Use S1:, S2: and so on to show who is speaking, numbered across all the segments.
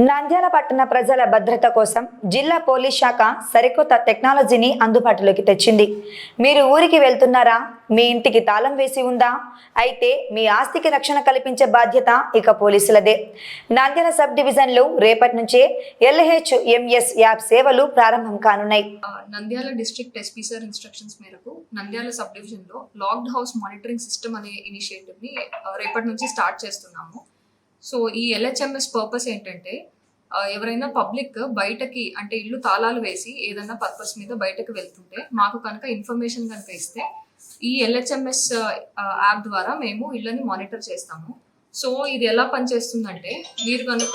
S1: నంద్యాల పట్టణ ప్రజల భద్రత కోసం జిల్లా పోలీస్ శాఖ సరికొత్త టెక్నాలజీని అందుబాటులోకి తెచ్చింది. మీరు ఊరికి వెళ్తున్నారా? మీ ఇంటికి తాళం వేసి ఉందా? అయితే మీ ఆస్తికి రక్షణ కల్పించే బాధ్యత ఇక పోలీసులదే. నంద్యాల సబ్ డివిజన్లో రేపటి నుంచే LHMS యాప్ సేవలు ప్రారంభం కానున్నాయి.
S2: Nandyal district SP sir instructions మేరకు నంద్యాల సబ్ డివిజన్లో లాక్డ్ హౌస్ మానిటరింగ్ సిస్టమ్ అనే ఇనిషియేటివ్ని రేపటి నుంచి స్టార్ట్ చేస్తున్నాము. సో ఈ LHMS పర్పస్ ఏంటంటే ఎవరైనా పబ్లిక్ బయటకి అంటే ఇల్లు తాళాలు వేసి ఏదైనా పర్పస్ మీద బయటకు వెళ్తుంటే మాకు కనుక ఇన్ఫర్మేషన్ కనుక ఇస్తే ఈ LHMS యాప్ ద్వారా మేము ఇళ్ళని మానిటర్ చేస్తాము. సో ఇది ఎలా పనిచేస్తుందంటే మీరు కనుక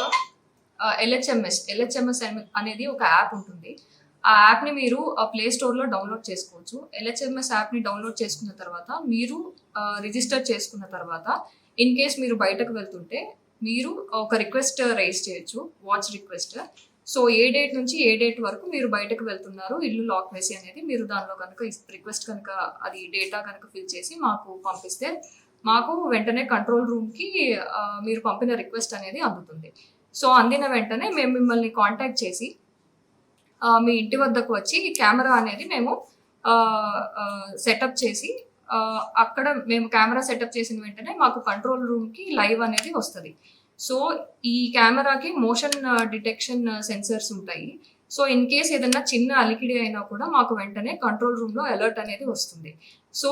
S2: LHMS అనేది ఒక యాప్ ఉంటుంది. ఆ యాప్ని మీరు ప్లే స్టోర్లో డౌన్లోడ్ చేసుకోవచ్చు. LHMS యాప్ని డౌన్లోడ్ చేసుకున్న తర్వాత మీరు రిజిస్టర్ చేసుకున్న తర్వాత ఇన్ కేస్ మీరు బయటకు వెళ్తుంటే మీరు ఒక రిక్వెస్ట్ రైజ్ చేయొచ్చు, వాచ్ రిక్వెస్ట్. సో ఏ డేట్ నుంచి ఏ డేట్ వరకు మీరు బయటకు వెళ్తున్నారు ఇల్లు లాక్ వేసి అనేది మీరు దానిలో కనుక రిక్వెస్ట్ కనుక అది డేటా కనుక ఫిల్ చేసి మాకు పంపిస్తే మాకు వెంటనే కంట్రోల్ రూమ్కి మీరు పంపిన రిక్వెస్ట్ అనేది అందుతుంది. సో అందిన వెంటనే మేము మిమ్మల్ని కాంటాక్ట్ చేసి మీ ఇంటి వద్దకు వచ్చి కెమెరా అనేది మేము సెటప్ చేసి అక్కడ మేము కెమెరా సెటప్ చేసిన వెంటనే మాకు కంట్రోల్ రూమ్కి లైవ్ అనేది వస్తుంది. సో ఈ కెమెరాకి మోషన్ డిటెక్షన్ సెన్సర్స్ ఉంటాయి. సో ఇన్ కేస్ ఏదైనా చిన్న అలికిడి అయినా కూడా మాకు వెంటనే కంట్రోల్ రూమ్లో అలర్ట్ అనేది వస్తుంది. సో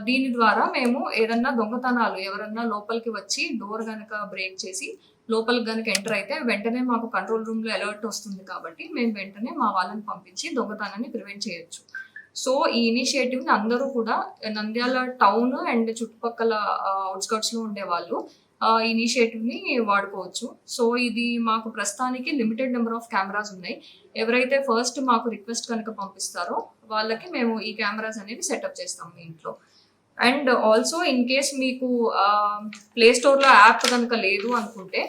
S2: దీని ద్వారా మేము ఏదన్నా దొంగతనాలు ఎవరన్నా లోపలికి వచ్చి డోర్ కనుక బ్రేక్ చేసి లోపలికి కనుక ఎంటర్ అయితే వెంటనే మాకు కంట్రోల్ రూమ్లో అలర్ట్ వస్తుంది. కాబట్టి మేము వెంటనే మా వాళ్ళని పంపించి దొంగతనాన్ని ప్రివెంట్ చేయొచ్చు. సో ఈ ఇనిషియేటివ్ని అందరూ కూడా నంద్యాల టౌన్ అండ్ చుట్టుపక్కల అవుట్స్కర్ట్స్లో ఉండే వాళ్ళు ఈ ఇనిషియేటివ్ని వాడుకోవచ్చు. సో ఇది మాకు ప్రస్తుతానికి లిమిటెడ్ నెంబర్ ఆఫ్ కెమెరాస్ ఉన్నాయి. ఎవరైతే ఫస్ట్ మాకు రిక్వెస్ట్ కనుక పంపిస్తారో వాళ్ళకి మేము ఈ కెమెరాస్ అనేవి సెటప్ చేస్తాం మీ ఇంట్లో. అండ్ ఆల్సో ఇన్ కేస్ మీకు ప్లే స్టోర్లో యాప్ కనుక లేదు అనుకుంటే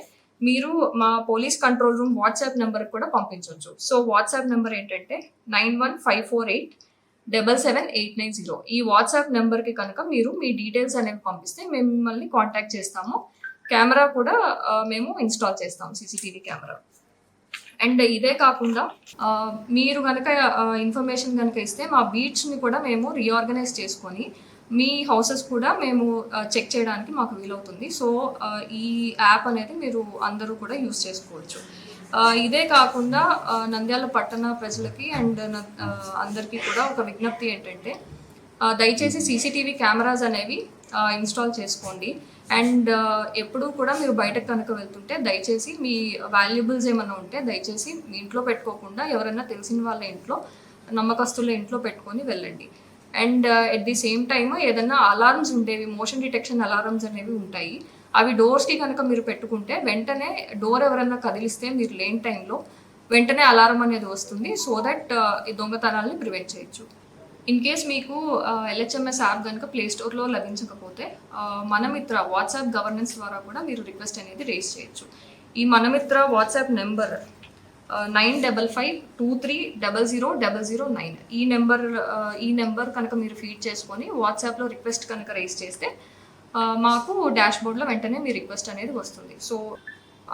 S2: మీరు మా పోలీస్ కంట్రోల్ రూమ్ వాట్సాప్ నెంబర్కి కూడా పంపించవచ్చు. సో వాట్సాప్ నెంబర్ ఏంటంటే 9154877890. ఈ వాట్సాప్ నెంబర్కి కనుక మీరు మీ డీటెయిల్స్ అనేవి పంపిస్తే మేము మిమ్మల్ని కాంటాక్ట్ చేస్తాము. కెమెరా కూడా మేము ఇన్స్టాల్ చేస్తాం, CCTV కెమెరా. అండ్ ఇదే కాకుండా మీరు కనుక ఇన్ఫర్మేషన్ కనుక ఇస్తే మా బీట్స్ని కూడా మేము రీఆర్గనైజ్ చేసుకొని మీ హౌసెస్ కూడా మేము చెక్ చేయడానికి మాకు వీలవుతుంది. సో ఈ యాప్ అనేది మీరు అందరూ కూడా యూస్ చేసుకోవచ్చు. ఇదే కాకుండా నంద్యాల పట్టణ ప్రజలకి అండ్ అందరికీ కూడా ఒక విజ్ఞప్తి ఏంటంటే దయచేసి CCTV కెమెరాస్ అనేవి ఇన్స్టాల్ చేసుకోండి. అండ్ ఎప్పుడూ కూడా మీరు బయటకు కనుక వెళ్తుంటే దయచేసి మీ వాల్యుబుల్స్ ఏమైనా ఉంటే దయచేసి మీ ఇంట్లో పెట్టుకోకుండా ఎవరైనా తెలిసిన వాళ్ళ ఇంట్లో, నమ్మకస్తుల ఇంట్లో పెట్టుకొని వెళ్ళండి. And at the same time ఏదైనా అలారమ్స్ ఉండేవి, మోషన్ డిటెక్షన్ అలారమ్స్ అనేవి ఉంటాయి. అవి డోర్స్కి కనుక మీరు పెట్టుకుంటే వెంటనే డోర్ ఎవరైనా కదిలిస్తే మీరు లేని టైంలో వెంటనే అలారం అనేది వస్తుంది. సో దట్ ఈ దొంగతనాలని ప్రివెంట్ చేయొచ్చు. ఇన్ కేస్ మీకు LHMS యాప్ కనుక ప్లే స్టోర్లో లభించకపోతే మనమిత్ర వాట్సాప్ గవర్నెన్స్ ద్వారా కూడా మీరు రిక్వెస్ట్ అనేది రేస్ చేయొచ్చు. ఈ మనమిత్ర వాట్సాప్ నెంబర్ 9523000009. ఈ నెంబర్ కనుక మీరు ఫీడ్ చేసుకొని వాట్సాప్లో రిక్వెస్ట్ కనుక రేస్ చేస్తే మాకు డాష్బోర్డ్లో వెంటనే మీ రిక్వెస్ట్ అనేది వస్తుంది. సో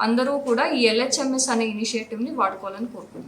S2: అందరూ కూడా ఈ LHMS అనే ఇనిషియేటివ్ని వాడుకోవాలని కోరుకుంటున్నాను.